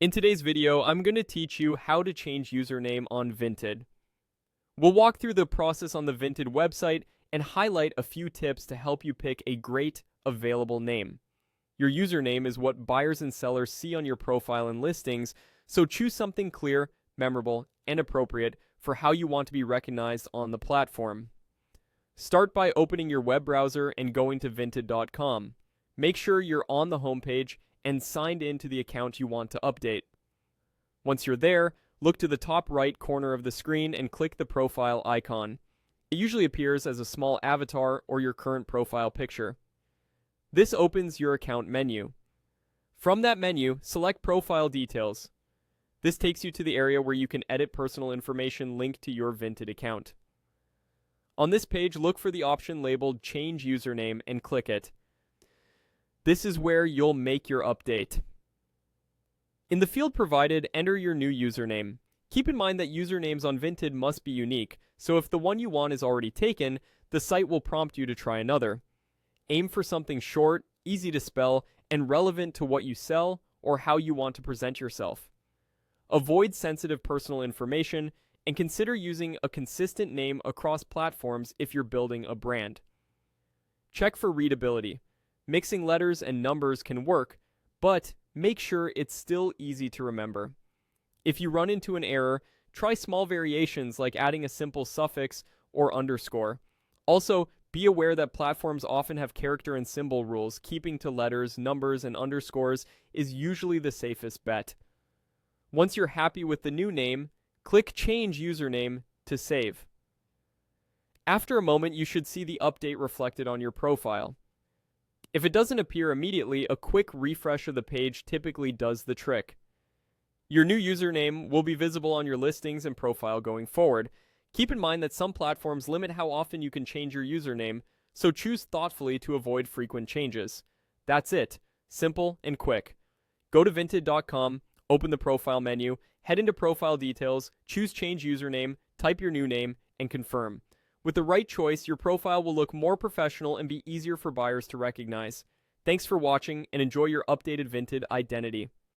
In today's video, I'm going to teach you how to change username on Vinted. We'll walk through the process on the Vinted website and highlight a few tips to help you pick a great available name. Your username is what buyers and sellers see on your profile and listings, so choose something clear, memorable, and appropriate for how you want to be recognized on the platform. Start by opening your web browser and going to vinted.com. Make sure you're on the homepage and signed into the account you want to update. Once you're there, look to the top right corner of the screen and click the profile icon. It usually appears as a small avatar or your current profile picture. This opens your account menu. From that menu, select Profile Details. This takes you to the area where you can edit personal information linked to your Vinted account. On this page, look for the option labeled Change Username and click it. This is where you'll make your update. In the field provided, enter your new username. Keep in mind that usernames on Vinted must be unique, so if the one you want is already taken, the site will prompt you to try another. Aim for something short, easy to spell, and relevant to what you sell or how you want to present yourself. Avoid sensitive personal information and consider using a consistent name across platforms if you're building a brand. Check for readability. Mixing letters and numbers can work, but make sure it's still easy to remember. If you run into an error, try small variations like adding a simple suffix or underscore. Also, be aware that platforms often have character and symbol rules. Keeping to letters, numbers, and underscores is usually the safest bet. Once you're happy with the new name, click Change Username to save. After a moment, you should see the update reflected on your profile. If it doesn't appear immediately, a quick refresh of the page typically does the trick. Your new username will be visible on your listings and profile going forward. Keep in mind that some platforms limit how often you can change your username, so choose thoughtfully to avoid frequent changes. That's it. Simple and quick. Go to vinted.com, open the profile menu, head into Profile Details, choose Change Username, type your new name, and confirm. With the right choice, your profile will look more professional and be easier for buyers to recognize. Thanks for watching and enjoy your updated Vinted identity.